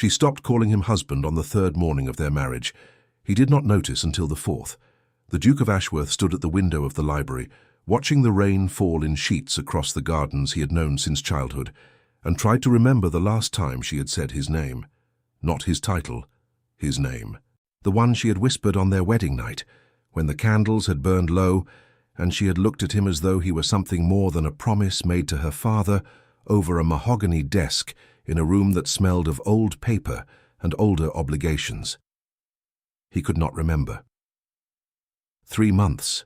She stopped calling him husband on the third morning of their marriage. He did not notice until the fourth. The Duke of Ashworth stood at the window of the library, watching the rain fall in sheets across the gardens he had known since childhood, and tried to remember the last time she had said his name. Not his title, his name. The one she had whispered on their wedding night, when the candles had burned low, and she had looked at him as though he were something more than a promise made to her father over a mahogany desk in a room that smelled of old paper and older obligations. He could not remember. 3 months.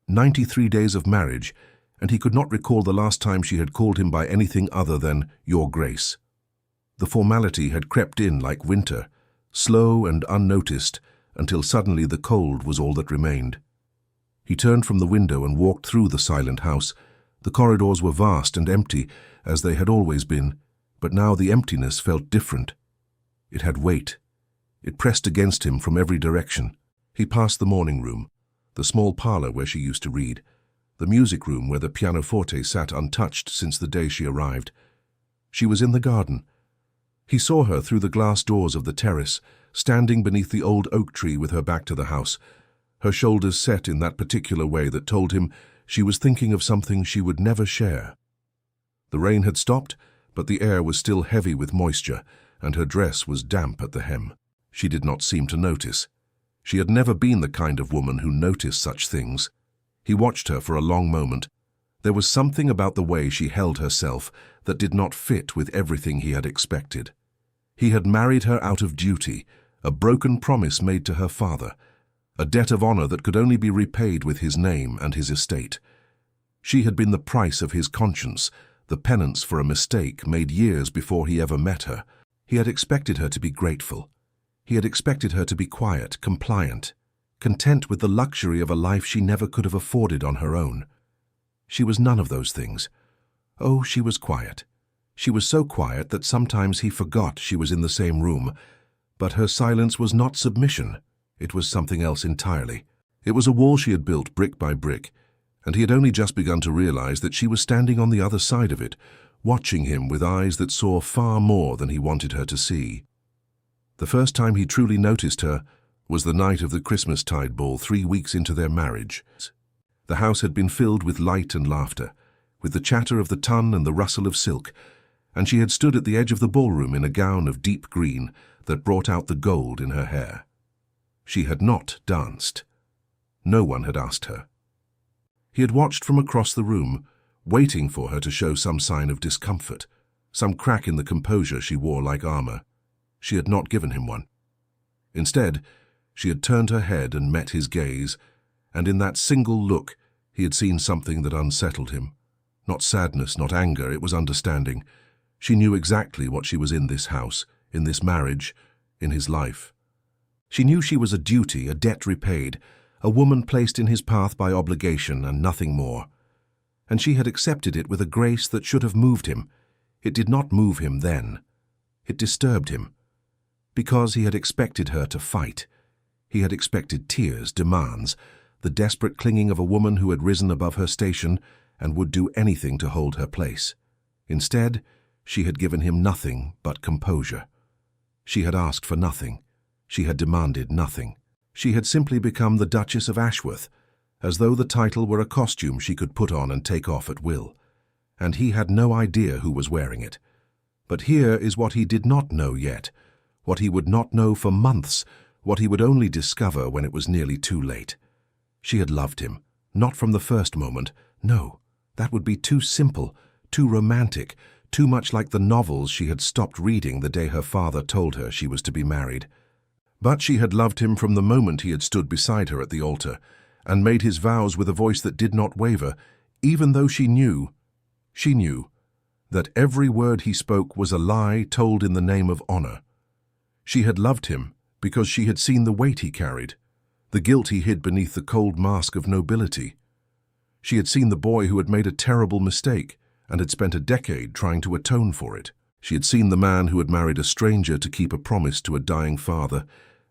93 days of marriage, and he could not recall the last time she had called him by anything other than Your Grace. The formality had crept in like winter, slow and unnoticed, until suddenly the cold was all that remained. He turned from the window and walked through the silent house. The corridors were vast and empty, as they had always been, but now the emptiness felt different. It had weight. It pressed against him from every direction. He passed the morning room, the small parlor where she used to read, the music room where the pianoforte sat untouched since the day she arrived. She was in the garden. He saw her through the glass doors of the terrace, standing beneath the old oak tree with her back to the house, her shoulders set in that particular way that told him she was thinking of something she would never share. The rain had stopped, but the air was still heavy with moisture, and her dress was damp at the hem. She did not seem to notice. She had never been the kind of woman who noticed such things. He watched her for a long moment. There was something about the way she held herself that did not fit with everything he had expected. He had married her out of duty, a broken promise made to her father, a debt of honor that could only be repaid with his name and his estate. She had been the price of his conscience, the penance for a mistake made years before he ever met her. He had expected her to be grateful. He had expected her to be quiet, compliant, content with the luxury of a life she never could have afforded on her own. She was none of those things. Oh, she was quiet. She was so quiet that sometimes he forgot she was in the same room. But her silence was not submission. It was something else entirely. It was a wall she had built brick by brick, and he had only just begun to realize that she was standing on the other side of it, watching him with eyes that saw far more than he wanted her to see. The first time he truly noticed her was the night of the Christmastide ball 3 weeks into their marriage. The house had been filled with light and laughter, with the chatter of the tun and the rustle of silk, and she had stood at the edge of the ballroom in a gown of deep green that brought out the gold in her hair. She had not danced. No one had asked her. He had watched from across the room, waiting for her to show some sign of discomfort, some crack in the composure she wore like armor. She had not given him one. Instead, she had turned her head and met his gaze, and in that single look he had seen something that unsettled him. Not sadness, not anger, it was understanding. She knew exactly what she was in this house, in this marriage, in his life. She knew she was a duty, a debt repaid, a woman placed in his path by obligation and nothing more. And she had accepted it with a grace that should have moved him. It did not move him then. It disturbed him. Because he had expected her to fight. He had expected tears, demands, the desperate clinging of a woman who had risen above her station and would do anything to hold her place. Instead, she had given him nothing but composure. She had asked for nothing. She had demanded nothing. She had simply become the Duchess of Ashworth, as though the title were a costume she could put on and take off at will. And he had no idea who was wearing it. But here is what he did not know yet, what he would not know for months, what he would only discover when it was nearly too late. She had loved him, not from the first moment. No, that would be too simple, too romantic, too much like the novels she had stopped reading the day her father told her she was to be married. But she had loved him from the moment he had stood beside her at the altar, and made his vows with a voice that did not waver, even though she knew, that every word he spoke was a lie told in the name of honor. She had loved him because she had seen the weight he carried, the guilt he hid beneath the cold mask of nobility. She had seen the boy who had made a terrible mistake and had spent a decade trying to atone for it. She had seen the man who had married a stranger to keep a promise to a dying father,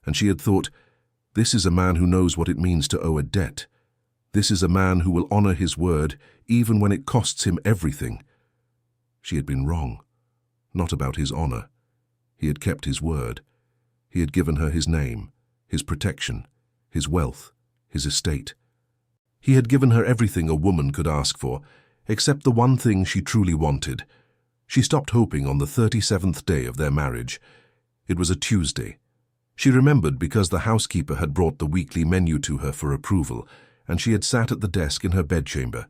and she had thought, this is a man who knows what it means to owe a debt. This is a man who will honor his word even when it costs him everything. She had been wrong, not about his honor. He had kept his word. He had given her his name, his protection, his wealth, his estate. He had given her everything a woman could ask for, except the one thing she truly wanted. She stopped hoping on the 37th day of their marriage. It was a Tuesday. She remembered because the housekeeper had brought the weekly menu to her for approval, and she had sat at the desk in her bedchamber,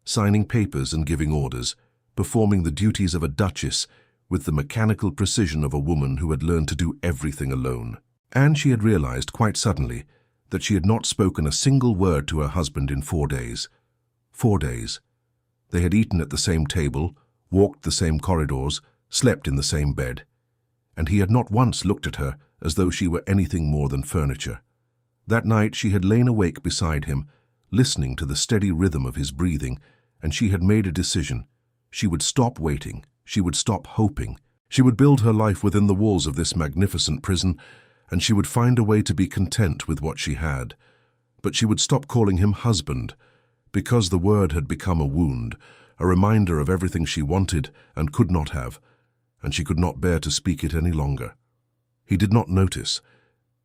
signing papers and giving orders, performing the duties of a duchess with the mechanical precision of a woman who had learned to do everything alone. And she had realized quite suddenly that she had not spoken a single word to her husband in 4 days. 4 days. They had eaten at the same table, walked the same corridors, slept in the same bed. And he had not once looked at her as though she were anything more than furniture. That night she had lain awake beside him, listening to the steady rhythm of his breathing, and she had made a decision. She would stop waiting. She would stop hoping. She would build her life within the walls of this magnificent prison, and she would find a way to be content with what she had. But she would stop calling him husband, because the word had become a wound, a reminder of everything she wanted and could not have, and she could not bear to speak it any longer. He did not notice.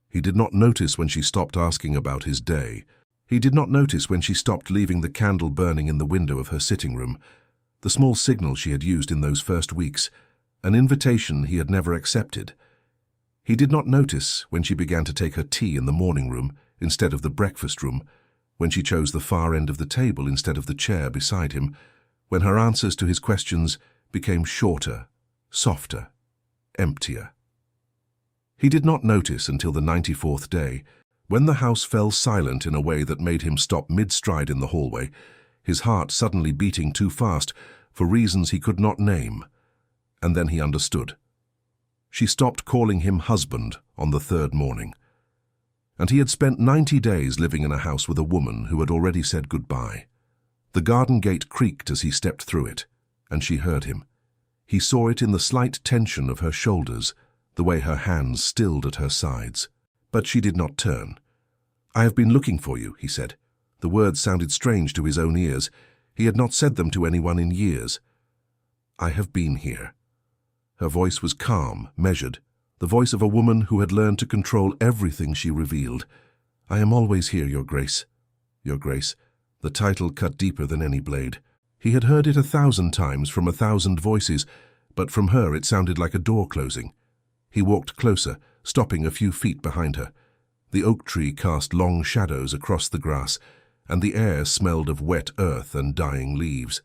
He did not notice when she stopped asking about his day. He did not notice when she stopped leaving the candle burning in the window of her sitting room, the small signal she had used in those first weeks, an invitation he had never accepted. He did not notice when she began to take her tea in the morning room instead of the breakfast room, when she chose the far end of the table instead of the chair beside him, when her answers to his questions became shorter, softer, emptier. He did not notice until the 94th day, when the house fell silent in a way that made him stop mid-stride in the hallway, his heart suddenly beating too fast for reasons he could not name. And then he understood. She stopped calling him husband on the 3rd morning. And he had spent 90 days living in a house with a woman who had already said goodbye. The garden gate creaked as he stepped through it, and she heard him. He saw it in the slight tension of her shoulders, the way her hands stilled at her sides. But she did not turn. "I have been looking for you," he said. The words sounded strange to his own ears. He had not said them to anyone in years. "I have been here." Her voice was calm, measured, the voice of a woman who had learned to control everything she revealed. "I am always here, Your Grace." Your Grace, the title cut deeper than any blade. He had heard it 1,000 times from 1,000 voices, but from her it sounded like a door closing. He walked closer, stopping a few feet behind her. The oak tree cast long shadows across the grass, and the air smelled of wet earth and dying leaves.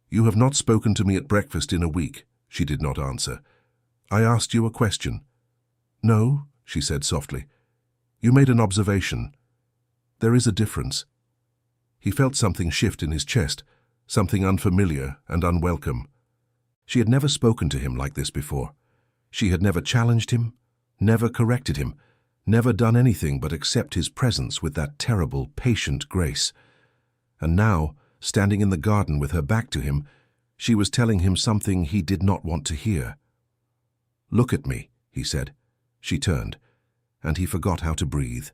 "You have not spoken to me at breakfast in a week," she did not answer. "I asked you a question." "No," she said softly. "You made an observation. There is a difference." He felt something shift in his chest, something unfamiliar and unwelcome. She had never spoken to him like this before. She had never challenged him, never corrected him, never done anything but accept his presence with that terrible, patient grace. And now, standing in the garden with her back to him, she was telling him something he did not want to hear. "Look at me," he said. She turned, and he forgot how to breathe.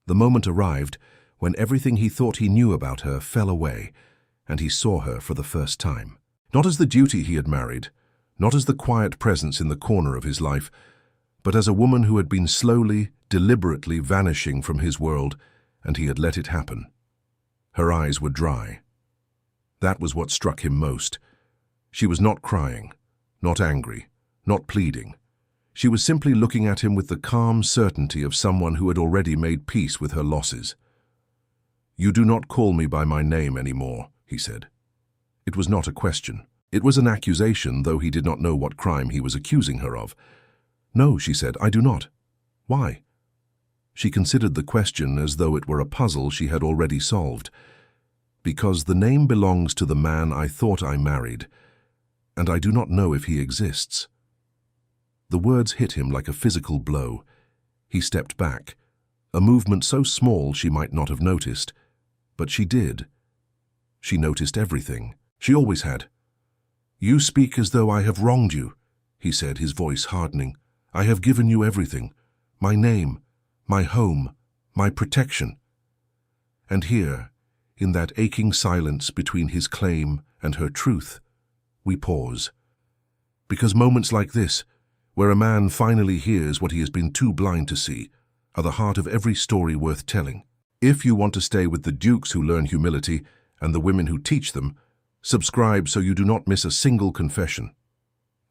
The moment arrived when everything he thought he knew about her fell away, and he saw her for the first time. Not as the duty he had married, not as the quiet presence in the corner of his life, but as a woman who had been slowly, deliberately vanishing from his world, and he had let it happen. Her eyes were dry. That was what struck him most. She was not crying, not angry, not pleading. She was simply looking at him with the calm certainty of someone who had already made peace with her losses. "You do not call me by my name anymore," he said. It was not a question. It was an accusation, though he did not know what crime he was accusing her of. "No," she said, "I do not." "Why?" She considered the question as though it were a puzzle she had already solved. "Because the name belongs to the man I thought I married, and I do not know if he exists." The words hit him like a physical blow. He stepped back, a movement so small she might not have noticed, but she did. She noticed everything. She always had. "You speak as though I have wronged you," he said, his voice hardening. "I have given you everything. My name, my home, my protection." And here, in that aching silence between his claim and her truth, we pause. Because moments like this, where a man finally hears what he has been too blind to see, are the heart of every story worth telling. If you want to stay with the dukes who learn humility and the women who teach them, subscribe so you do not miss a single confession.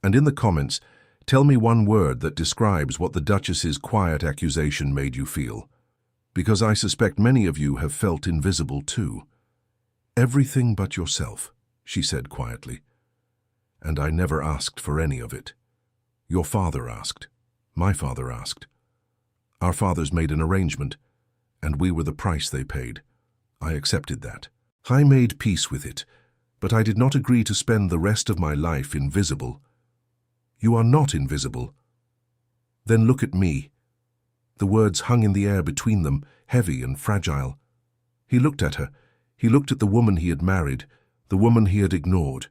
And in the comments, tell me one word that describes what the Duchess's quiet accusation made you feel. Because I suspect many of you have felt invisible too. "Everything but yourself," she said quietly. "And I never asked for any of it. Your father asked. My father asked. Our fathers made an arrangement, and we were the price they paid. I accepted that. I made peace with it, but I did not agree to spend the rest of my life invisible." "You are not invisible." "Then look at me." The words hung in the air between them, heavy and fragile. He looked at her. He looked at the woman he had married, the woman he had ignored,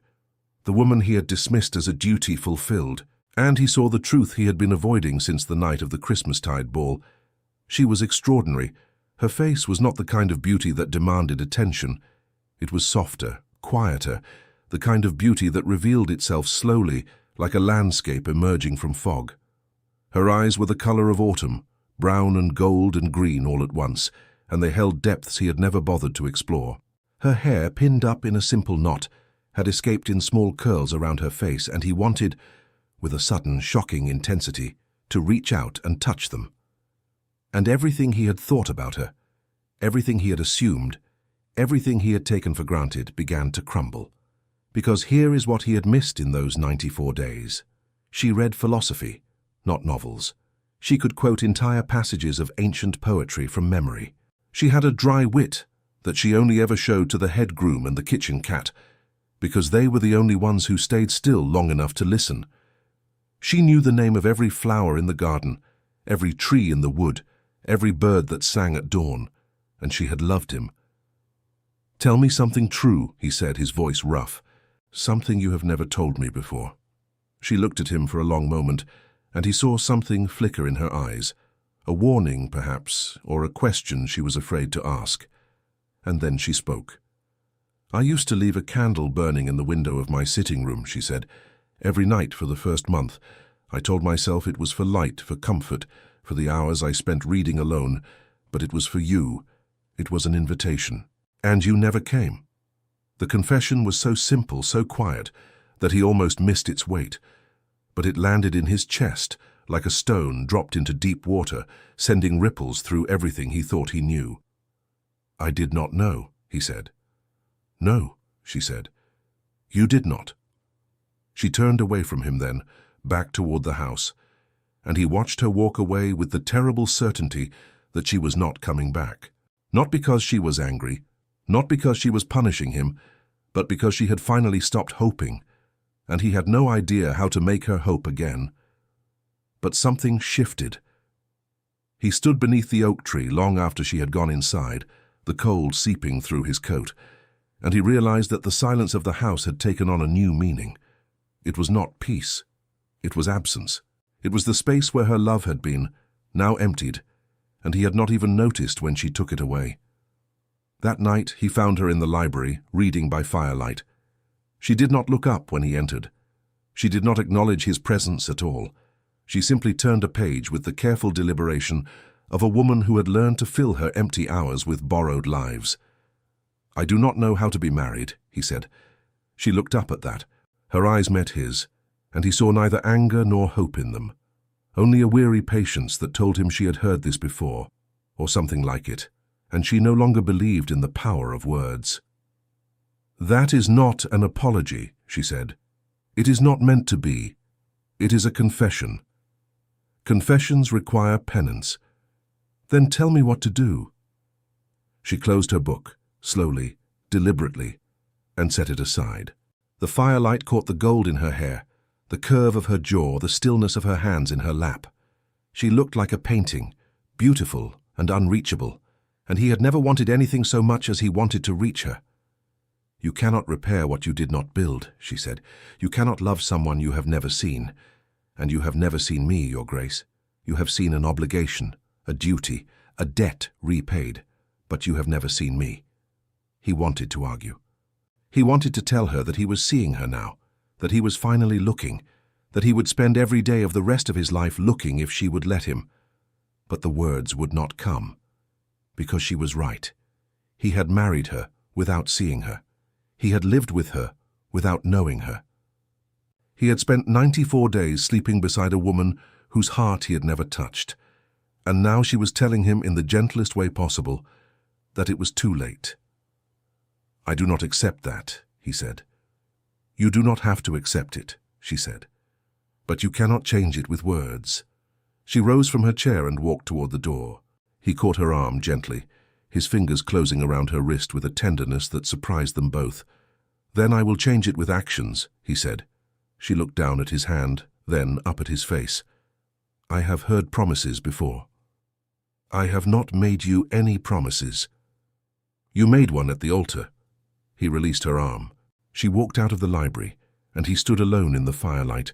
the woman he had dismissed as a duty fulfilled, and he saw the truth he had been avoiding since the night of the Christmastide ball. She was extraordinary. Her face was not the kind of beauty that demanded attention. It was softer, quieter, the kind of beauty that revealed itself slowly, like a landscape emerging from fog. Her eyes were the color of autumn, brown and gold and green all at once, and they held depths he had never bothered to explore. Her hair, pinned up in a simple knot, had escaped in small curls around her face, and he wanted, with a sudden, shocking intensity, to reach out and touch them. And everything he had thought about her, everything he had assumed, everything he had taken for granted began to crumble. Because here is what he had missed in those 94 days. She read philosophy, not novels. She could quote entire passages of ancient poetry from memory. She had a dry wit that she only ever showed to the head groom and the kitchen cat, because they were the only ones who stayed still long enough to listen. She knew the name of every flower in the garden, every tree in the wood, every bird that sang at dawn, and she had loved him. "Tell me something true," he said, his voice rough. "Something you have never told me before." She looked at him for a long moment, and he saw something flicker in her eyes, a warning, perhaps, or a question she was afraid to ask. And then she spoke. "I used to leave a candle burning in the window of my sitting room," she said, "every night for the first month. I told myself it was for light, for comfort, for the hours I spent reading alone, but it was for you. It was an invitation. And you never came." The confession was so simple, so quiet, that he almost missed its weight. But it landed in his chest, like a stone dropped into deep water, sending ripples through everything he thought he knew. "I did not know," he said. "No," she said. "You did not." She turned away from him then, back toward the house, and he watched her walk away with the terrible certainty that she was not coming back. Not because she was angry, not because she was punishing him, but because she had finally stopped hoping, and he had no idea how to make her hope again. But something shifted. He stood beneath the oak tree long after she had gone inside, the cold seeping through his coat, and he realized that the silence of the house had taken on a new meaning. It was not peace. It was absence. It was the space where her love had been, now emptied, and he had not even noticed when she took it away. That night he found her in the library, reading by firelight. She did not look up when he entered. She did not acknowledge his presence at all. She simply turned a page with the careful deliberation of a woman who had learned to fill her empty hours with borrowed lives. "I do not know how to be married," he said. She looked up at that. Her eyes met his, and he saw neither anger nor hope in them, only a weary patience that told him she had heard this before, or something like it, and she no longer believed in the power of words. "That is not an apology," she said. "It is not meant to be. It is a confession. Confessions require penance. Then tell me what to do." She closed her book, slowly, deliberately, and set it aside. The firelight caught the gold in her hair, the curve of her jaw, the stillness of her hands in her lap. She looked like a painting, beautiful and unreachable, and he had never wanted anything so much as he wanted to reach her. "You cannot repair what you did not build," she said. "You cannot love someone you have never seen. And you have never seen me, Your Grace. You have seen an obligation, a duty, a debt repaid, but you have never seen me." He wanted to argue. He wanted to tell her that he was seeing her now, that he was finally looking, that he would spend every day of the rest of his life looking if she would let him. But the words would not come, because she was right. He had married her without seeing her. He had lived with her without knowing her. He had spent 94 days sleeping beside a woman whose heart he had never touched, and now she was telling him in the gentlest way possible that it was too late. "I do not accept that," he said. "You do not have to accept it," she said. "But you cannot change it with words." She rose from her chair and walked toward the door. He caught her arm gently, his fingers closing around her wrist with a tenderness that surprised them both. "Then I will change it with actions," he said. She looked down at his hand, then up at his face. "I have heard promises before. I have not made you any promises." "You made one at the altar." He released her arm. She walked out of the library, and he stood alone in the firelight,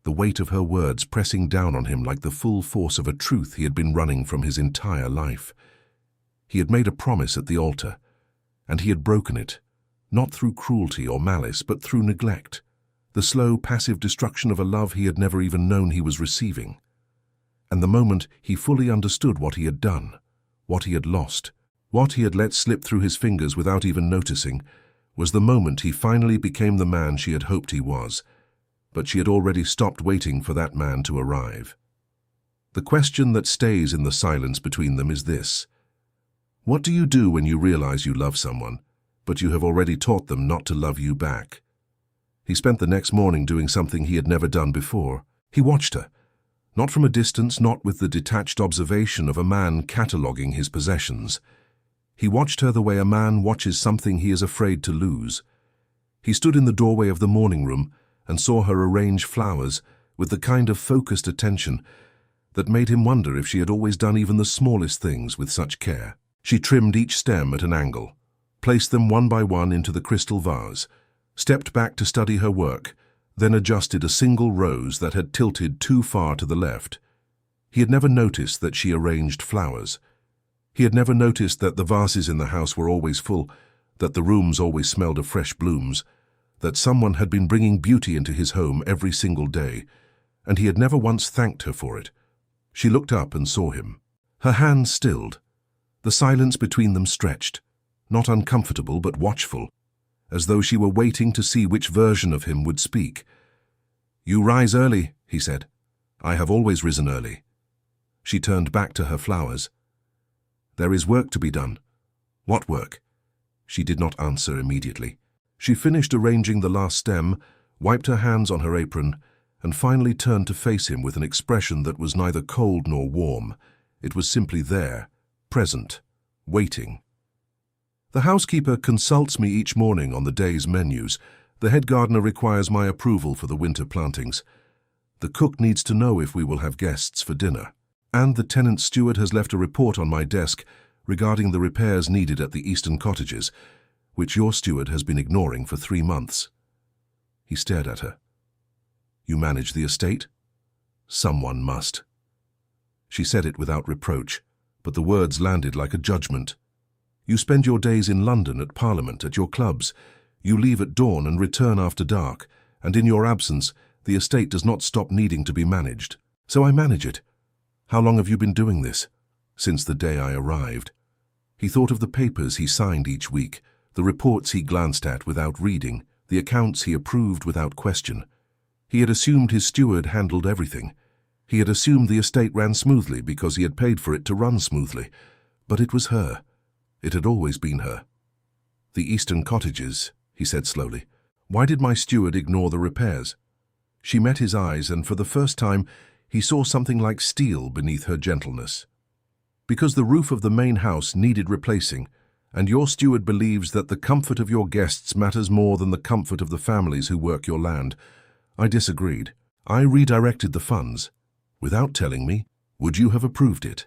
the weight of her words pressing down on him like the full force of a truth he had been running from his entire life. He had made a promise at the altar, and he had broken it, not through cruelty or malice, but through neglect, the slow, passive destruction of a love he had never even known he was receiving. And the moment he fully understood what he had done, what he had lost, what he had let slip through his fingers without even noticing, was the moment he finally became the man she had hoped he was. But she had already stopped waiting for that man to arrive. The question that stays in the silence between them is this: what do you do when you realize you love someone, but you have already taught them not to love you back? He spent the next morning doing something he had never done before. He watched her, not from a distance, not with the detached observation of a man cataloguing his possessions. He watched her the way a man watches something he is afraid to lose. He stood in the doorway of the morning room and saw her arrange flowers with the kind of focused attention that made him wonder if she had always done even the smallest things with such care. She trimmed each stem at an angle, placed them one by one into the crystal vase, stepped back to study her work, then adjusted a single rose that had tilted too far to the left. He had never noticed that she arranged flowers. He had never noticed that the vases in the house were always full, that the rooms always smelled of fresh blooms, that someone had been bringing beauty into his home every single day, and he had never once thanked her for it. She looked up and saw him. Her hands stilled. The silence between them stretched, not uncomfortable but watchful, as though she were waiting to see which version of him would speak. "You rise early," he said. "I have always risen early." She turned back to her flowers. "There is work to be done." "What work?" She did not answer immediately. She finished arranging the last stem, wiped her hands on her apron, and finally turned to face him with an expression that was neither cold nor warm. It was simply there, present, waiting. "The housekeeper consults me each morning on the day's menus. The head gardener requires my approval for the winter plantings. The cook needs to know if we will have guests for dinner. And the tenant steward has left a report on my desk regarding the repairs needed at the Eastern cottages, which your steward has been ignoring for 3 months. He stared at her. "You manage the estate?" "Someone must." She said it without reproach, but the words landed like a judgment. "You spend your days in London, at Parliament, at your clubs. You leave at dawn and return after dark, and in your absence, the estate does not stop needing to be managed. So I manage it. How long have you been doing this?" "Since the day I arrived." He thought of the papers he signed each week, the reports he glanced at without reading, the accounts he approved without question. He had assumed his steward handled everything. He had assumed the estate ran smoothly because he had paid for it to run smoothly. But it was her. It had always been her. "The Eastern cottages," he said slowly. "Why did my steward ignore the repairs?" She met his eyes, and for the first time he saw something like steel beneath her gentleness. "Because the roof of the main house needed replacing, and your steward believes that the comfort of your guests matters more than the comfort of the families who work your land. I disagreed. I redirected the funds. Without telling me, would you have approved it?"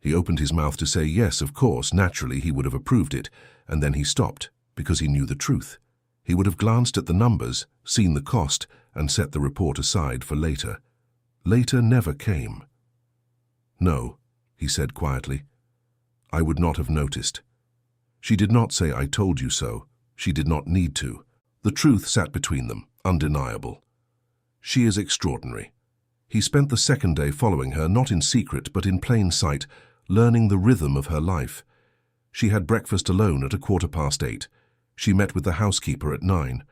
He opened his mouth to say yes, of course, naturally he would have approved it, and then he stopped, because he knew the truth. He would have glanced at the numbers, seen the cost, and set the report aside for later. Later never came. "No," he said quietly. "I would not have noticed." She did not say, "I told you so." She did not need to. The truth sat between them, undeniable. She is extraordinary. He spent the second day following her, not in secret but in plain sight, learning the rhythm of her life. She had breakfast alone at 8:15. She met with the housekeeper at 9.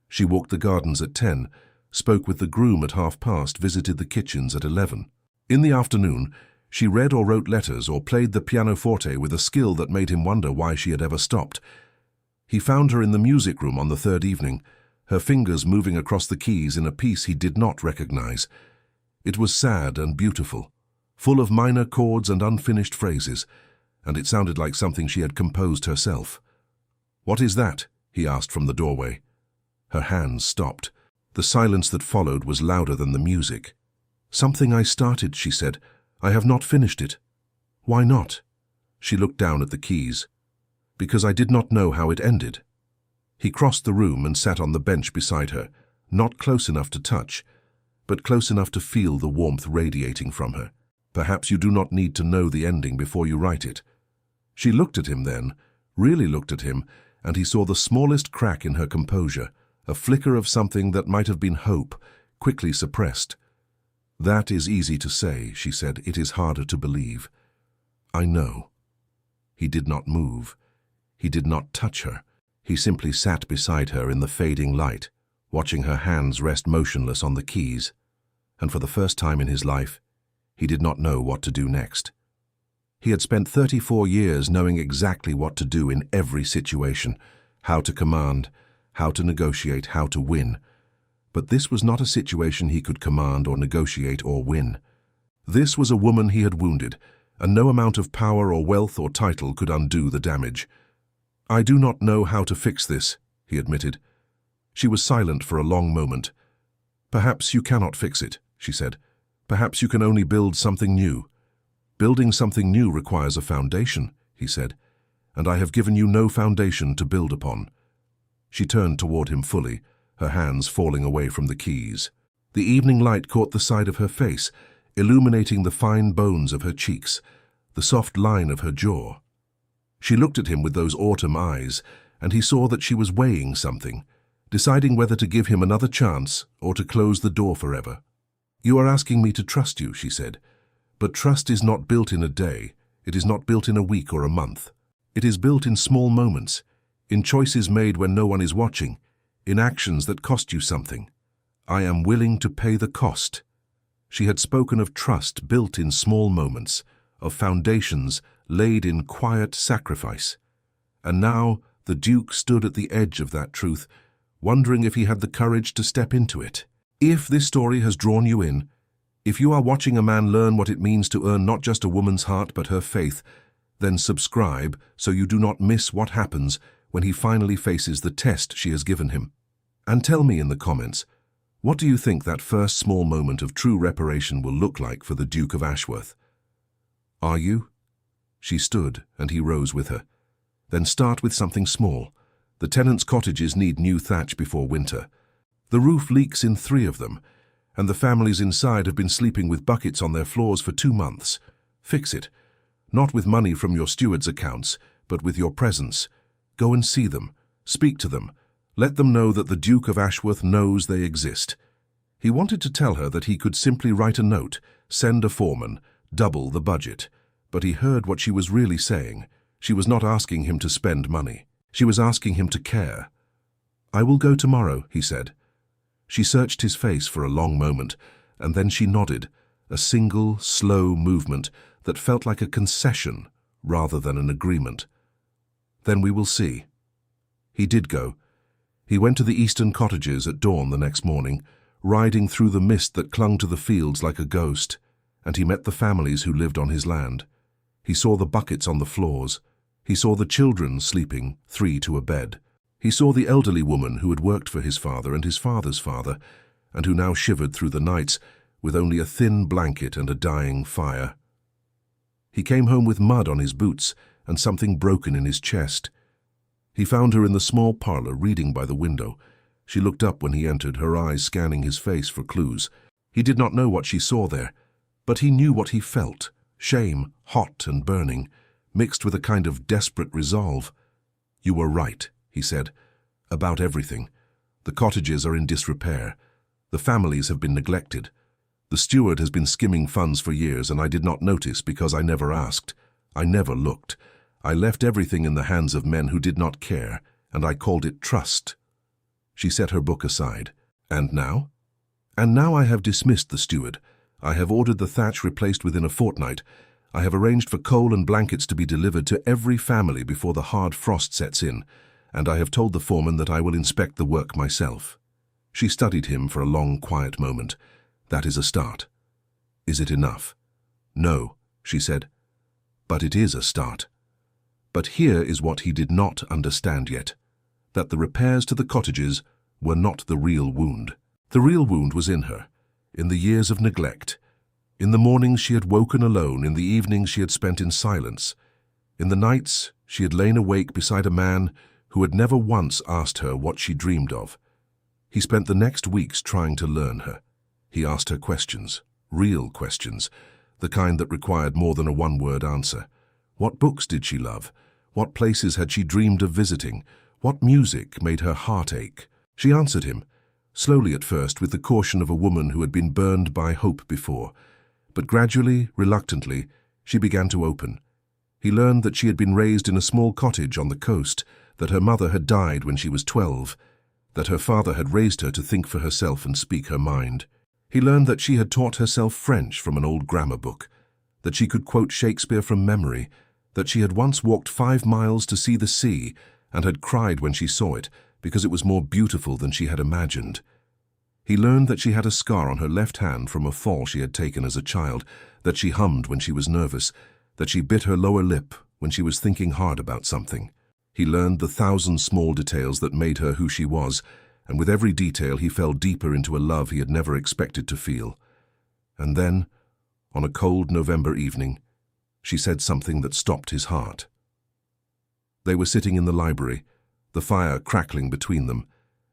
She walked the gardens at 10, spoke with the groom at 5:30, visited the kitchens at 11. In the afternoon, she read or wrote letters or played the pianoforte with a skill that made him wonder why she had ever stopped. He found her in the music room on the third evening, her fingers moving across the keys in a piece he did not recognize. It was sad and beautiful, full of minor chords and unfinished phrases, and it sounded like something she had composed herself. "What is that?" he asked from the doorway. Her hands stopped. The silence that followed was louder than the music. "Something I started," she said. "I have not finished it." "Why not?" She looked down at the keys. "Because I did not know how it ended." He crossed the room and sat on the bench beside her, not close enough to touch, but close enough to feel the warmth radiating from her. "Perhaps you do not need to know the ending before you write it." She looked at him then, really looked at him, and he saw the smallest crack in her composure, a flicker of something that might have been hope, quickly suppressed. "That is easy to say," she said. "It is harder to believe." "I know." He did not move. He did not touch her. He simply sat beside her in the fading light, watching her hands rest motionless on the keys. And for the first time in his life, he did not know what to do next. He had spent 34 years knowing exactly what to do in every situation, how to command, how to negotiate, how to win. But this was not a situation he could command or negotiate or win. This was a woman he had wounded, and no amount of power or wealth or title could undo the damage. "I do not know how to fix this," he admitted. She was silent for a long moment. "Perhaps you cannot fix it," she said. "Perhaps you can only build something new." "Building something new requires a foundation," he said, "and I have given you no foundation to build upon." She turned toward him fully, her hands falling away from the keys. The evening light caught the side of her face, illuminating the fine bones of her cheeks, the soft line of her jaw. She looked at him with those autumn eyes, and he saw that she was weighing something, deciding whether to give him another chance or to close the door forever. "You are asking me to trust you," she said. "But trust is not built in a day. It is not built in a week or a month. It is built in small moments, in choices made when no one is watching, in actions that cost you something. I am willing to pay the cost." She had spoken of trust built in small moments, of foundations laid in quiet sacrifice. And now the Duke stood at the edge of that truth, wondering if he had the courage to step into it. If this story has drawn you in, if you are watching a man learn what it means to earn not just a woman's heart but her faith, then subscribe so you do not miss what happens when he finally faces the test she has given him. And tell me in the comments, what do you think that first small moment of true reparation will look like for the Duke of Ashworth? Are you? She stood, and he rose with her. Then start with something small. The tenants' cottages need new thatch before winter. The roof leaks in 3 of them, and the families inside have been sleeping with buckets on their floors for 2 months. Fix it. Not with money from your steward's accounts, but with your presence. Go and see them. Speak to them. Let them know that the Duke of Ashworth knows they exist. He wanted to tell her that he could simply write a note, send a foreman, double the budget. But he heard what she was really saying. She was not asking him to spend money. She was asking him to care. "I will go tomorrow," he said. She searched his face for a long moment, and then she nodded, a single, slow movement that felt like a concession rather than an agreement. "Then we will see." He did go. He went to the eastern cottages at dawn the next morning, riding through the mist that clung to the fields like a ghost, and he met the families who lived on his land. He saw the buckets on the floors. He saw the children sleeping, 3 to a bed. He saw the elderly woman who had worked for his father and his father's father, and who now shivered through the nights with only a thin blanket and a dying fire. He came home with mud on his boots and something broken in his chest. He found her in the small parlor reading by the window. She looked up when he entered, her eyes scanning his face for clues. He did not know what she saw there, but he knew what he felt, shame, hot and burning, mixed with a kind of desperate resolve. "You were right," he said, "about everything. The cottages are in disrepair. The families have been neglected. The steward has been skimming funds for years, and I did not notice because I never asked. I never looked. I left everything in the hands of men who did not care, and I called it trust." She set her book aside. "And now?" "And now I have dismissed the steward. I have ordered the thatch replaced within a fortnight. I have arranged for coal and blankets to be delivered to every family before the hard frost sets in, and I have told the foreman that I will inspect the work myself." She studied him for a long, quiet moment. "That is a start." "Is it enough?" "No," she said. "But it is a start." But here is what he did not understand yet, that the repairs to the cottages were not the real wound. The real wound was in her, in the years of neglect. In the mornings she had woken alone, in the evenings she had spent in silence. In the nights she had lain awake beside a man who had never once asked her what she dreamed of. He spent the next weeks trying to learn her. He asked her questions, real questions, the kind that required more than a one-word answer. What books did she love? What places had she dreamed of visiting? What music made her heart ache? She answered him, slowly at first, with the caution of a woman who had been burned by hope before. But gradually, reluctantly, she began to open. He learned that she had been raised in a small cottage on the coast, that her mother had died when she was 12, that her father had raised her to think for herself and speak her mind. He learned that she had taught herself French from an old grammar book, that she could quote Shakespeare from memory, that she had once walked 5 miles to see the sea and had cried when she saw it because it was more beautiful than she had imagined. He learned that she had a scar on her left hand from a fall she had taken as a child, that she hummed when she was nervous, that she bit her lower lip when she was thinking hard about something. He learned the 1,000 small details that made her who she was, and with every detail he fell deeper into a love he had never expected to feel. And then, on a cold November evening, she said something that stopped his heart. They were sitting in the library, the fire crackling between them,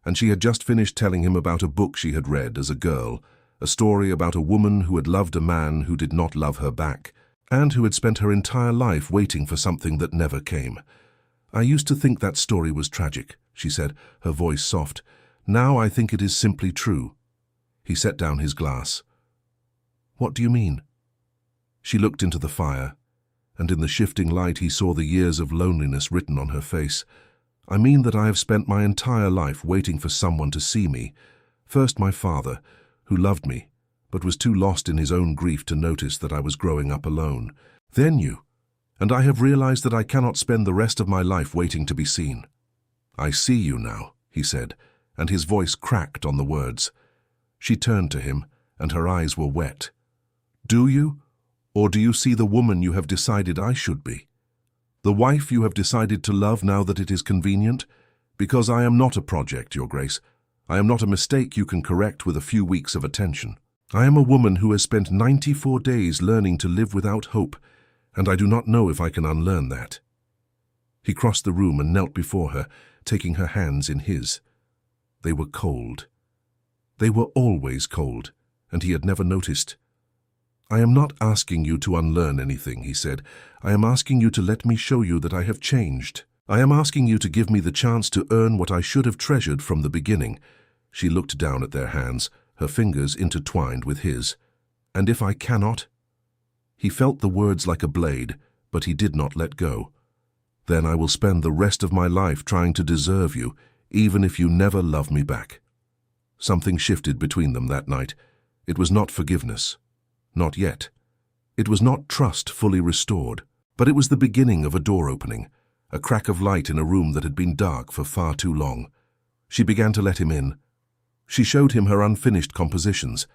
and she had just finished telling him about a book she had read as a girl, a story about a woman who had loved a man who did not love her back, and who had spent her entire life waiting for something that never came. "I used to think that story was tragic," she said, her voice soft. "Now I think it is simply true." He set down his glass. "What do you mean?" She looked into the fire, and in the shifting light he saw the years of loneliness written on her face. "I mean that I have spent my entire life waiting for someone to see me. First my father, who loved me, but was too lost in his own grief to notice that I was growing up alone. Then you, and I have realized that I cannot spend the rest of my life waiting to be seen." "I see you now," he said, and his voice cracked on the words. She turned to him, and her eyes were wet. "Do you? Or do you see the woman you have decided I should be? The wife you have decided to love now that it is convenient? Because I am not a project, Your Grace. I am not a mistake you can correct with a few weeks of attention. I am a woman who has spent 94 days learning to live without hope, and I do not know if I can unlearn that." He crossed the room and knelt before her, taking her hands in his. They were cold. They were always cold, and he had never noticed. "I am not asking you to unlearn anything," he said. "I am asking you to let me show you that I have changed. I am asking you to give me the chance to earn what I should have treasured from the beginning." She looked down at their hands, her fingers intertwined with his. "And if I cannot?" He felt the words like a blade, but he did not let go. "Then I will spend the rest of my life trying to deserve you, even if you never love me back." Something shifted between them that night. It was not forgiveness. Not yet. It was not trust fully restored, but it was the beginning of a door opening, a crack of light in a room that had been dark for far too long. She began to let him in. She showed him her unfinished compositions.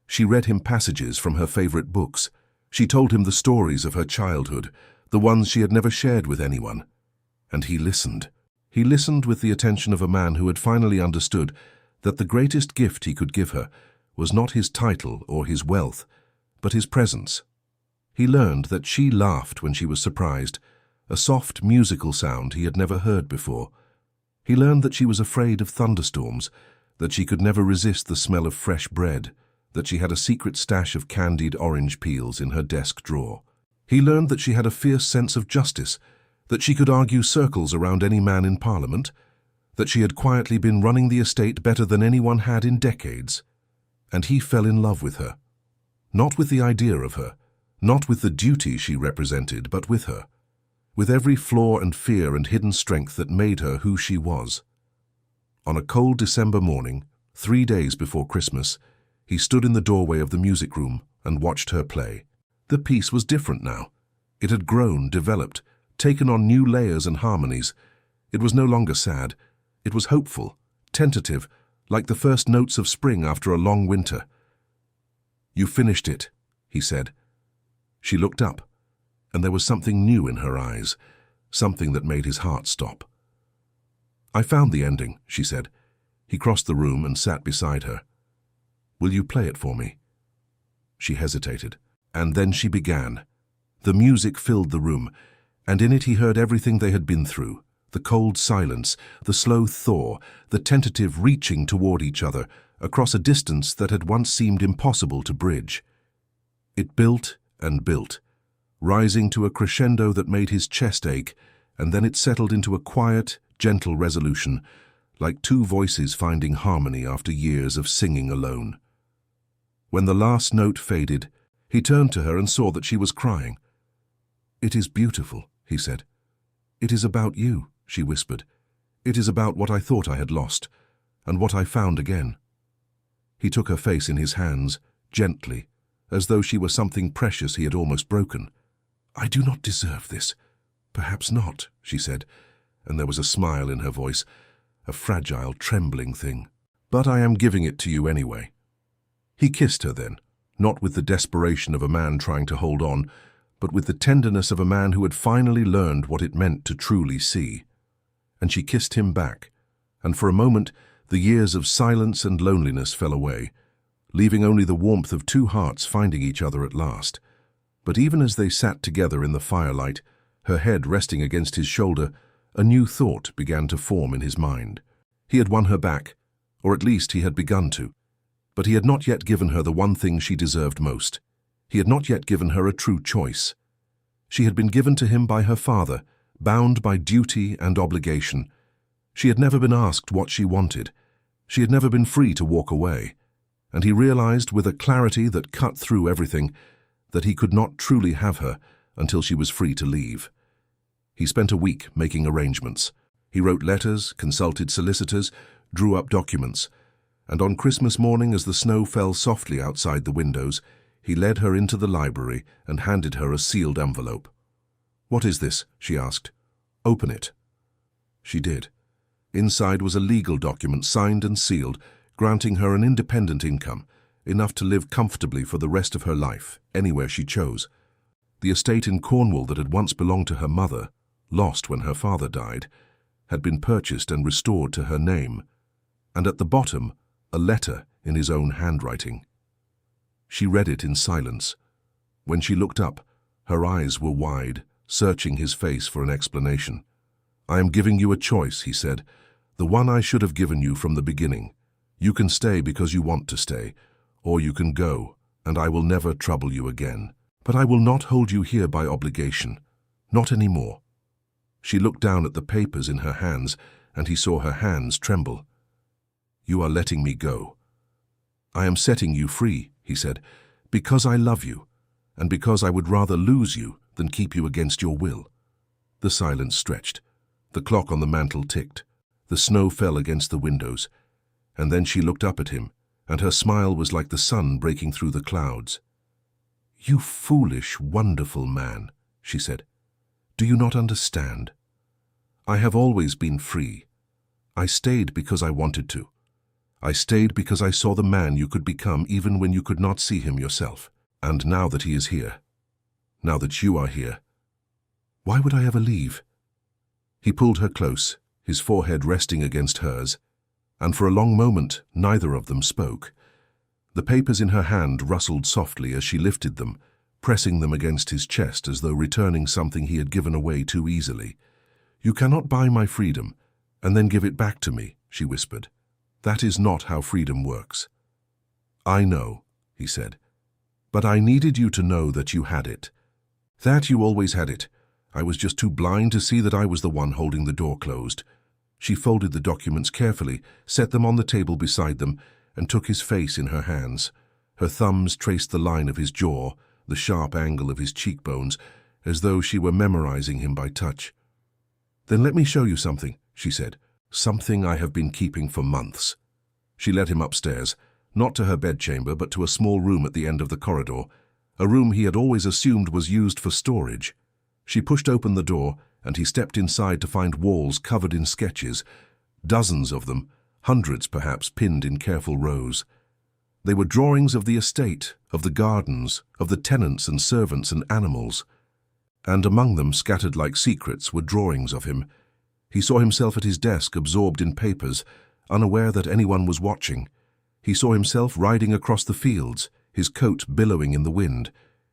She read him passages from her favorite books. She told him the stories of her childhood, the ones she had never shared with anyone. And he listened. He listened with the attention of a man who had finally understood that the greatest gift he could give her was not his title or his wealth, but his presence. He learned that she laughed when she was surprised, a soft musical sound he had never heard before. He learned that she was afraid of thunderstorms, that she could never resist the smell of fresh bread, that she had a secret stash of candied orange peels in her desk drawer. He learned that she had a fierce sense of justice, that she could argue circles around any man in Parliament, that she had quietly been running the estate better than anyone had in decades. And he fell in love with her. Not with the idea of her, not with the duty she represented, but with her. With every flaw and fear and hidden strength that made her who she was. On a cold December morning, 3 days before Christmas, he stood in the doorway of the music room and watched her play. The piece was different now. It had grown, developed, taken on new layers and harmonies. It was no longer sad. It was hopeful, tentative, like the first notes of spring after a long winter. "You finished it," he said. She looked up, and there was something new in her eyes, something that made his heart stop. "I found the ending," she said. He crossed the room and sat beside her. "Will you play it for me?" She hesitated, and then she began. The music filled the room, and in it he heard everything they had been through. The cold silence, the slow thaw, the tentative reaching toward each other across a distance that had once seemed impossible to bridge. It built and built, rising to a crescendo that made his chest ache, and then it settled into a quiet, gentle resolution, like two voices finding harmony after years of singing alone. When the last note faded, he turned to her and saw that she was crying. "It is beautiful," he said. "It is about you," she whispered. "It is about what I thought I had lost, and what I found again." He took her face in his hands, gently, as though she were something precious he had almost broken. "I do not deserve this." "Perhaps not," she said, and there was a smile in her voice, a fragile, trembling thing. "But I am giving it to you anyway." He kissed her then, not with the desperation of a man trying to hold on, but with the tenderness of a man who had finally learned what it meant to truly see. And she kissed him back, and for a moment the years of silence and loneliness fell away, leaving only the warmth of two hearts finding each other at last. But even as they sat together in the firelight, her head resting against his shoulder, a new thought began to form in his mind. He had won her back, or at least he had begun to. But he had not yet given her the one thing she deserved most. He had not yet given her a true choice. She had been given to him by her father, bound by duty and obligation. She had never been asked what she wanted. She had never been free to walk away. And he realized with a clarity that cut through everything that he could not truly have her until she was free to leave. He spent a week making arrangements. He wrote letters, consulted solicitors, drew up documents, and on Christmas morning, as the snow fell softly outside the windows, he led her into the library and handed her a sealed envelope. "What is this?" she asked. "Open it." She did. Inside was a legal document signed and sealed, granting her an independent income, enough to live comfortably for the rest of her life, anywhere she chose. The estate in Cornwall that had once belonged to her mother, lost when her father died, had been purchased and restored to her name, and at the bottom, a letter in his own handwriting. She read it in silence. When she looked up, her eyes were wide, searching his face for an explanation. "I am giving you a choice," he said, "the one I should have given you from the beginning. You can stay because you want to stay, or you can go, and I will never trouble you again. But I will not hold you here by obligation, not anymore." She looked down at the papers in her hands, and he saw her hands tremble. "You are letting me go." "I am setting you free," he said, "because I love you, and because I would rather lose you than keep you against your will." The silence stretched. The clock on the mantel ticked. The snow fell against the windows. And then she looked up at him, and her smile was like the sun breaking through the clouds. "You foolish, wonderful man," she said. "Do you not understand? I have always been free. I stayed because I wanted to. I stayed because I saw the man you could become even when you could not see him yourself. And now that he is here, now that you are here, why would I ever leave?" He pulled her close, his forehead resting against hers, and for a long moment neither of them spoke. The papers in her hand rustled softly as she lifted them, pressing them against his chest as though returning something he had given away too easily. "You cannot buy my freedom and then give it back to me," she whispered. "That is not how freedom works." "I know," he said, "but I needed you to know that you had it. That you always had it. I was just too blind to see that I was the one holding the door closed." She folded the documents carefully, set them on the table beside them, and took his face in her hands. Her thumbs traced the line of his jaw, the sharp angle of his cheekbones, as though she were memorizing him by touch. "Then let me show you something," she said. "Something I have been keeping for months." She led him upstairs, not to her bedchamber, but to a small room at the end of the corridor, a room he had always assumed was used for storage. She pushed open the door, and he stepped inside to find walls covered in sketches, dozens of them, hundreds perhaps, pinned in careful rows. They were drawings of the estate, of the gardens, of the tenants and servants and animals. And among them, scattered like secrets, were drawings of him. He saw himself at his desk, absorbed in papers, unaware that anyone was watching. He saw himself riding across the fields, his coat billowing in the wind.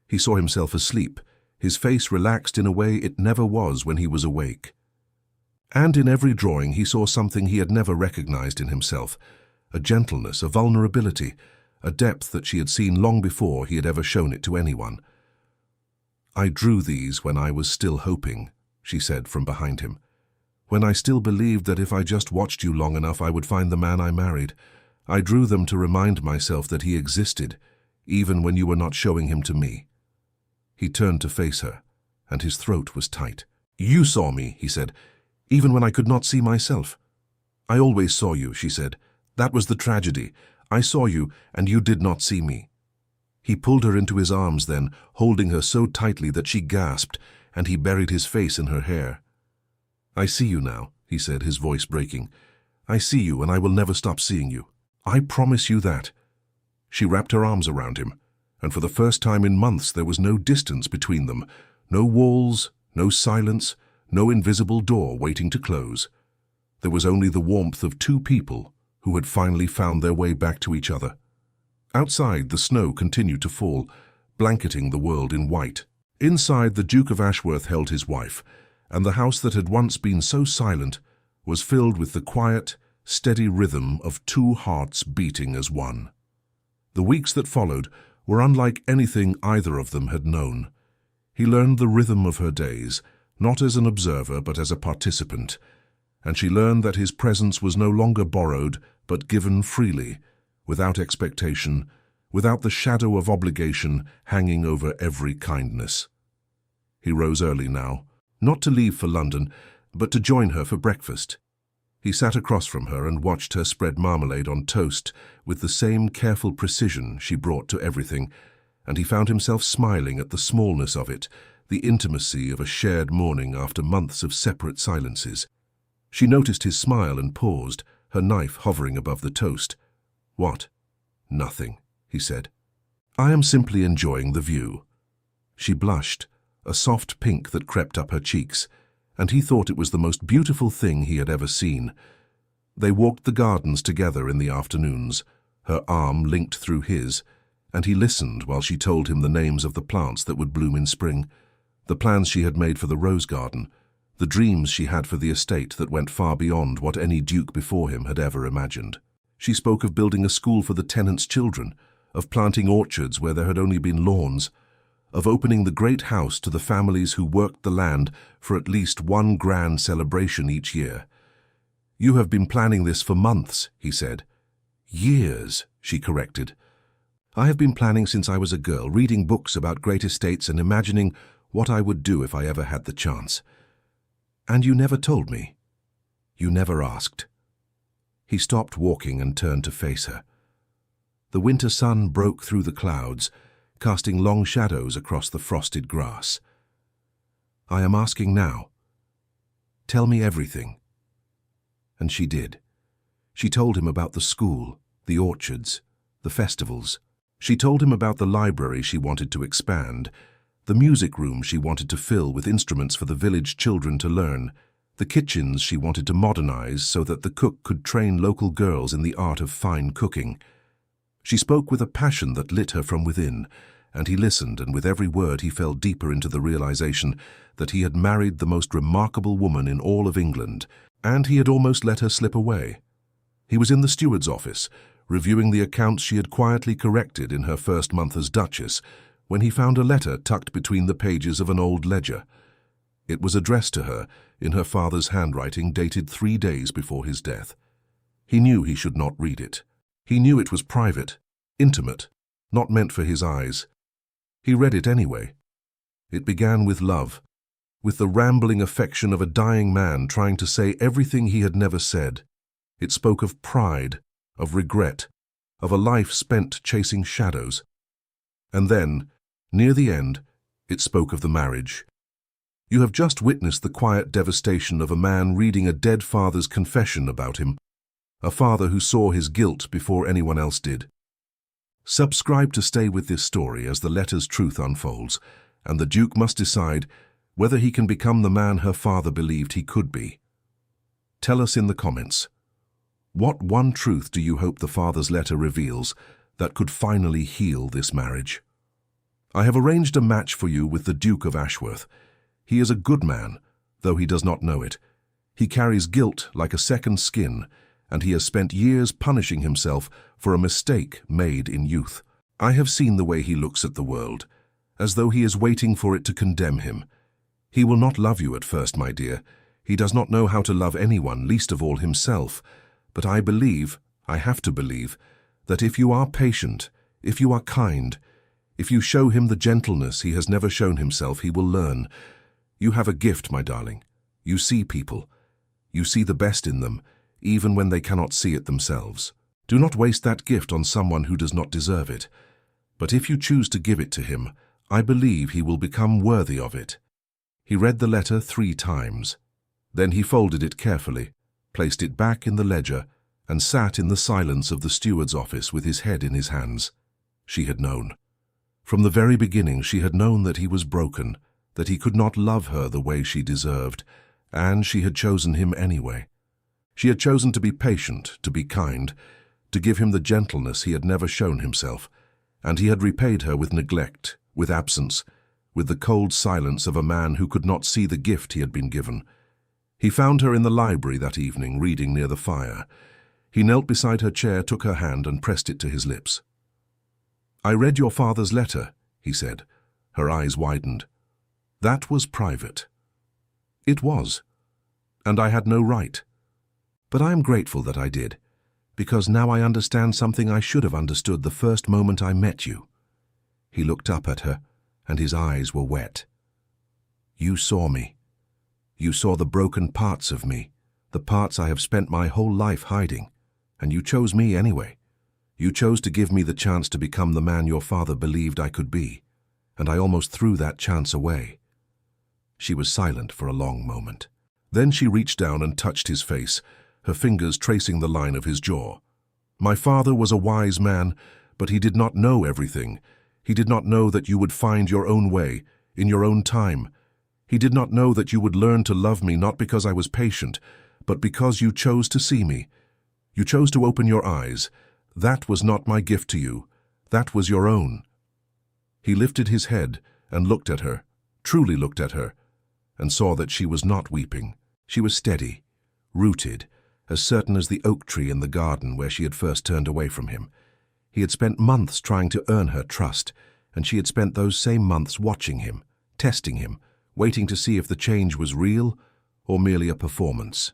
He saw himself asleep, his face relaxed in a way it never was when he was awake. And in every drawing he saw something he had never recognized in himself, a gentleness, a vulnerability, a depth that she had seen long before he had ever shown it to anyone. "I drew these when I was still hoping," she said from behind him. "When I still believed that if I just watched you long enough I would find the man I married. I drew them to remind myself that he existed, even when you were not showing him to me." He turned to face her, and his throat was tight. "You saw me," he said, "even when I could not see myself." "I always saw you," she said. "That was the tragedy. I saw you, and you did not see me." He pulled her into his arms then, holding her so tightly that she gasped, and he buried his face in her hair. "I see you now," he said, his voice breaking. "I see you, and I will never stop seeing you. I promise you that." She wrapped her arms around him, and for the first time in months there was no distance between them, no walls, no silence, no invisible door waiting to close. There was only the warmth of two people who had finally found their way back to each other. Outside, the snow continued to fall, blanketing the world in white. Inside, the Duke of Ashworth held his wife, and the house that had once been so silent was filled with the quiet, steady rhythm of two hearts beating as one. The weeks that followed were unlike anything either of them had known. He learned the rhythm of her days, not as an observer but as a participant, and she learned that his presence was no longer borrowed but given freely, without expectation, without the shadow of obligation hanging over every kindness. He rose early now, not to leave for London, but to join her for breakfast. He sat across from her and watched her spread marmalade on toast with the same careful precision she brought to everything, and he found himself smiling at the smallness of it, the intimacy of a shared morning after months of separate silences. She noticed his smile and paused, her knife hovering above the toast. "What?" "Nothing," he said. "I am simply enjoying the view." She blushed, a soft pink that crept up her cheeks, and he thought it was the most beautiful thing he had ever seen. They walked the gardens together in the afternoons, her arm linked through his, and he listened while she told him the names of the plants that would bloom in spring, the plans she had made for the rose garden, the dreams she had for the estate that went far beyond what any duke before him had ever imagined. She spoke of building a school for the tenants' children, of planting orchards where there had only been lawns, of opening the great house to the families who worked the land for at least one grand celebration each year. "You have been planning this for months," he said. "Years," she corrected. "I have been planning since I was a girl, reading books about great estates and imagining what I would do if I ever had the chance." "And you never told me. You never asked." He stopped walking and turned to face her. The winter sun broke through the clouds, casting long shadows across the frosted grass. "I am asking now. Tell me everything." And she did. She told him about the school, the orchards, the festivals. She told him about the library she wanted to expand, the music room she wanted to fill with instruments for the village children to learn, the kitchens she wanted to modernize so that the cook could train local girls in the art of fine cooking. She spoke with a passion that lit her from within, and he listened, and with every word he fell deeper into the realization that he had married the most remarkable woman in all of England, and he had almost let her slip away. He was in the steward's office, reviewing the accounts she had quietly corrected in her first month as Duchess, when he found a letter tucked between the pages of an old ledger. It was addressed to her, in her father's handwriting, dated 3 days before his death. He knew he should not read it. He knew it was private, intimate, not meant for his eyes. He read it anyway. It began with love, with the rambling affection of a dying man trying to say everything he had never said. It spoke of pride, of regret, of a life spent chasing shadows. And then, near the end, it spoke of the marriage. You have just witnessed the quiet devastation of a man reading a dead father's confession about him, a father who saw his guilt before anyone else did. Subscribe to stay with this story as the letter's truth unfolds, and the Duke must decide whether he can become the man her father believed he could be. Tell us in the comments. What one truth do you hope the father's letter reveals that could finally heal this marriage? I have arranged a match for you with the Duke of Ashworth. He is a good man, though he does not know it. He carries guilt like a second skin, and he has spent years punishing himself for a mistake made in youth. I have seen the way he looks at the world, as though he is waiting for it to condemn him. He will not love you at first, my dear. He does not know how to love anyone, least of all himself. But I believe, I have to believe, that if you are patient, if you are kind, if you show him the gentleness he has never shown himself, he will learn. You have a gift, my darling. You see people. You see the best in them, even when they cannot see it themselves. Do not waste that gift on someone who does not deserve it. But if you choose to give it to him, I believe he will become worthy of it. He read the letter 3 times. Then he folded it carefully, placed it back in the ledger, and sat in the silence of the steward's office with his head in his hands. She had known. From the very beginning she had known that he was broken, that he could not love her the way she deserved, and she had chosen him anyway. She had chosen to be patient, to be kind, to give him the gentleness he had never shown himself, and he had repaid her with neglect, with absence, with the cold silence of a man who could not see the gift he had been given. He found her in the library that evening, reading near the fire. He knelt beside her chair, took her hand, and pressed it to his lips. "I read your father's letter," he said. Her eyes widened. "That was private." "It was, and I had no right. But I am grateful that I did, because now I understand something I should have understood the first moment I met you." He looked up at her, and his eyes were wet. "You saw me. You saw the broken parts of me, the parts I have spent my whole life hiding, and you chose me anyway. You chose to give me the chance to become the man your father believed I could be, and I almost threw that chance away." She was silent for a long moment. Then she reached down and touched his face, her fingers tracing the line of his jaw. "My father was a wise man, but he did not know everything. He did not know that you would find your own way, in your own time. He did not know that you would learn to love me not because I was patient, but because you chose to see me. You chose to open your eyes. That was not my gift to you. That was your own." He lifted his head and looked at her, truly looked at her, and saw that she was not weeping. She was steady, rooted, as certain as the oak tree in the garden where she had first turned away from him. He had spent months trying to earn her trust, and she had spent those same months watching him, testing him, waiting to see if the change was real or merely a performance.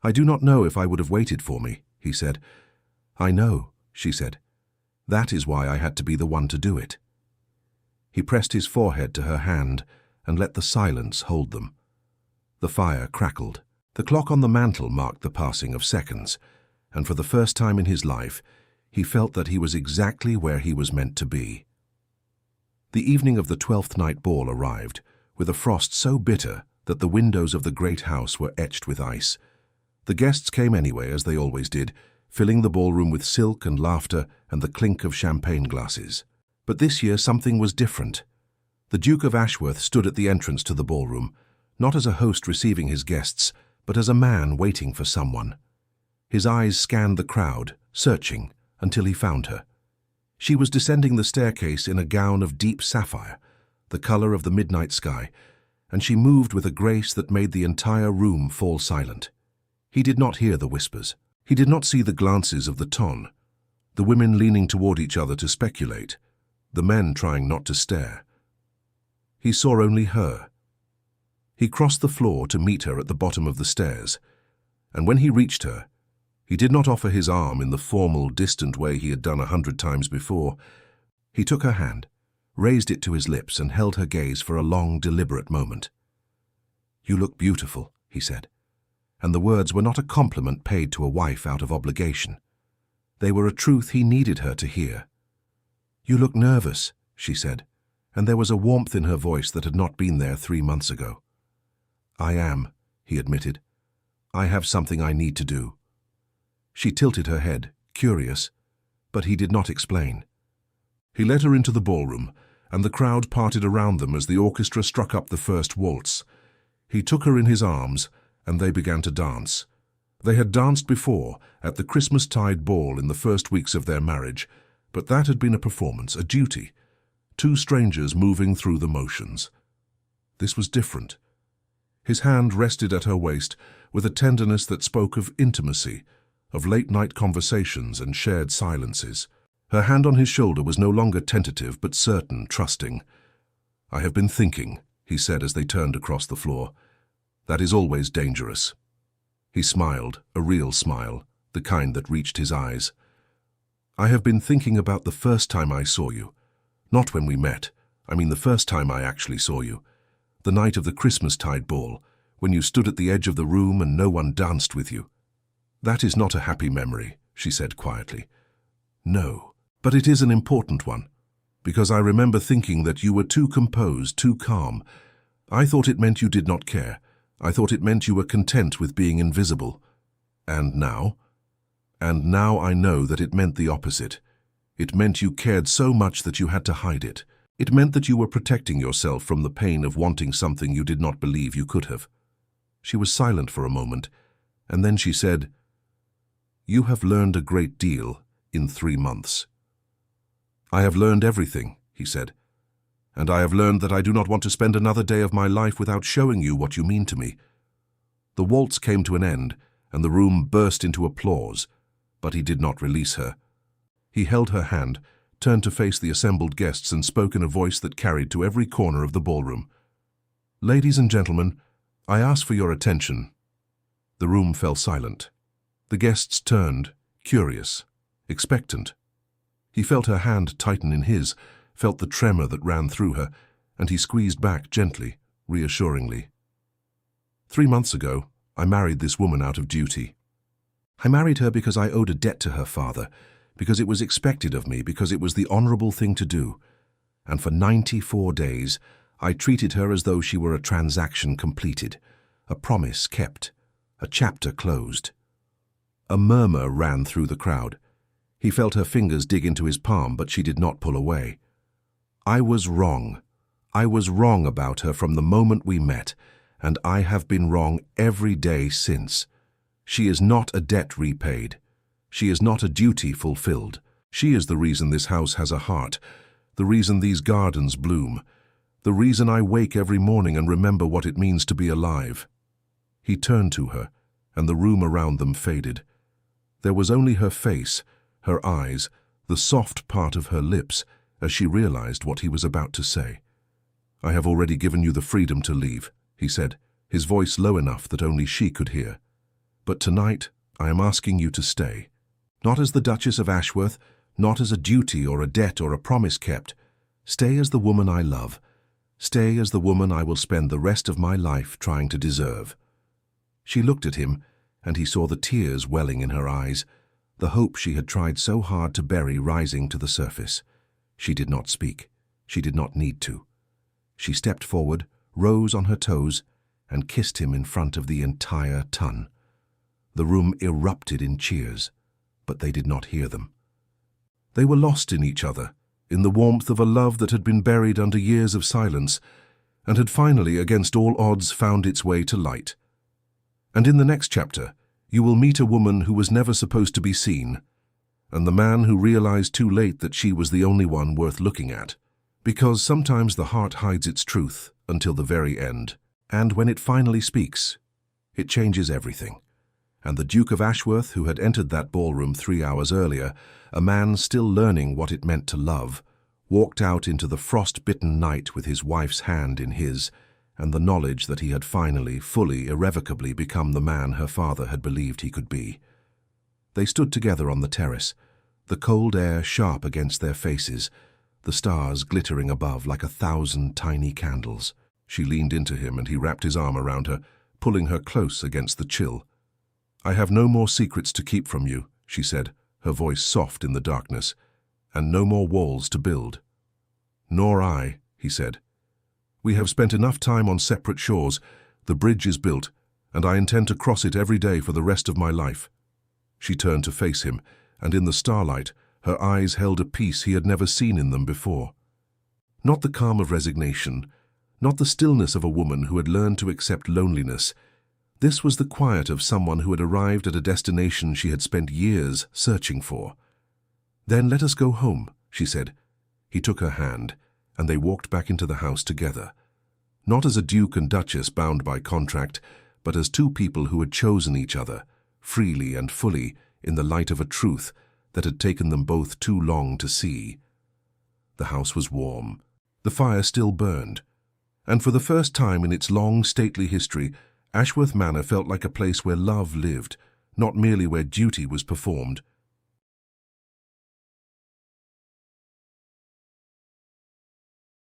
"I do not know if I would have waited for me," he said. "I know," she said. "That is why I had to be the one to do it." He pressed his forehead to her hand and let the silence hold them. The fire crackled. The clock on the mantel marked the passing of seconds, and for the first time in his life, he felt that he was exactly where he was meant to be. The evening of the 12th night ball arrived, with a frost so bitter that the windows of the great house were etched with ice. The guests came anyway, as they always did, filling the ballroom with silk and laughter and the clink of champagne glasses. But this year something was different. The Duke of Ashworth stood at the entrance to the ballroom, not as a host receiving his guests, but as a man waiting for someone. His eyes scanned the crowd, searching, until he found her. She was descending the staircase in a gown of deep sapphire, the color of the midnight sky, and she moved with a grace that made the entire room fall silent. He did not hear the whispers. He did not see the glances of the ton, the women leaning toward each other to speculate, the men trying not to stare. He saw only her. He crossed the floor to meet her at the bottom of the stairs, and when he reached her, He did not offer his arm in the formal, distant way he had done 100 times before. He took her hand, raised it to his lips, and held her gaze for a long, deliberate moment. "You look beautiful," he said, and the words were not a compliment paid to a wife out of obligation. They were a truth he needed her to hear. "You look nervous," she said, and there was a warmth in her voice that had not been there 3 months ago. "I am," he admitted. "I have something I need to do." She tilted her head, curious, but he did not explain. He led her into the ballroom, and the crowd parted around them as the orchestra struck up the first waltz. He took her in his arms, and they began to dance. They had danced before, at the Christmastide ball in the first weeks of their marriage, but that had been a performance, a duty. Two strangers moving through the motions. This was different. His hand rested at her waist with a tenderness that spoke of intimacy, of late-night conversations and shared silences. Her hand on his shoulder was no longer tentative but certain, trusting. "I have been thinking," he said as they turned across the floor. "That is always dangerous." He smiled, a real smile, the kind that reached his eyes. "I have been thinking about the first time I saw you. Not when we met. I mean the first time I actually saw you. The night of the Christmastide ball, when you stood at the edge of the room and no one danced with you." "That is not a happy memory," she said quietly. "No, but it is an important one, because I remember thinking that you were too composed, too calm. I thought it meant you did not care. I thought it meant you were content with being invisible. And now? And now I know that it meant the opposite. It meant you cared so much that you had to hide it. It meant that you were protecting yourself from the pain of wanting something you did not believe you could have." She was silent for a moment, and then she said, "You have learned a great deal in 3 months." "I have learned everything," he said, "and I have learned that I do not want to spend another day of my life without showing you what you mean to me." The waltz came to an end, and the room burst into applause, but he did not release her. He held her hand, turned to face the assembled guests, and spoke in a voice that carried to every corner of the ballroom. "Ladies and gentlemen, I ask for your attention." The room fell silent. The guests turned, curious, expectant. He felt her hand tighten in his, felt the tremor that ran through her, and he squeezed back gently, reassuringly. 3 months ago, I married this woman out of duty. I married her because I owed a debt to her father, because it was expected of me, because it was the honorable thing to do. And for 94 days, I treated her as though she were a transaction completed, a promise kept, a chapter closed. A murmur ran through the crowd. He felt her fingers dig into his palm, but she did not pull away. "I was wrong. I was wrong about her from the moment we met, and I have been wrong every day since. She is not a debt repaid. She is not a duty fulfilled. She is the reason this house has a heart, the reason these gardens bloom, the reason I wake every morning and remember what it means to be alive." He turned to her, and the room around them faded. There was only her face, her eyes, the soft part of her lips, as she realized what he was about to say. "I have already given you the freedom to leave," he said, his voice low enough that only she could hear. "But tonight, I am asking you to stay. Not as the Duchess of Ashworth, not as a duty or a debt or a promise kept. Stay as the woman I love. Stay as the woman I will spend the rest of my life trying to deserve." She looked at him, and he saw the tears welling in her eyes, the hope she had tried so hard to bury rising to the surface. She did not speak. She did not need to. She stepped forward, rose on her toes, and kissed him in front of the entire ton. The room erupted in cheers, but they did not hear them. They were lost in each other, in the warmth of a love that had been buried under years of silence, and had finally, against all odds, found its way to light. And in the next chapter, you will meet a woman who was never supposed to be seen, and the man who realized too late that she was the only one worth looking at. Because sometimes the heart hides its truth until the very end, and when it finally speaks, it changes everything. And the Duke of Ashworth, who had entered that ballroom 3 hours earlier, a man still learning what it meant to love, walked out into the frost-bitten night with his wife's hand in his, and the knowledge that he had finally, fully, irrevocably become the man her father had believed he could be. They stood together on the terrace, the cold air sharp against their faces, the stars glittering above like 1,000 tiny candles. She leaned into him and he wrapped his arm around her, pulling her close against the chill. "I have no more secrets to keep from you," she said, her voice soft in the darkness, "and no more walls to build." "Nor I," he said. "We have spent enough time on separate shores. The bridge is built, and I intend to cross it every day for the rest of my life." She turned to face him, and in the starlight, her eyes held a peace he had never seen in them before. Not the calm of resignation, not the stillness of a woman who had learned to accept loneliness. This was the quiet of someone who had arrived at a destination she had spent years searching for. "Then let us go home," she said. He took her hand, and they walked back into the house together. Not as a duke and duchess bound by contract, but as two people who had chosen each other, freely and fully, in the light of a truth that had taken them both too long to see. The house was warm. The fire still burned. And for the first time in its long, stately history, Ashworth Manor felt like a place where love lived, not merely where duty was performed.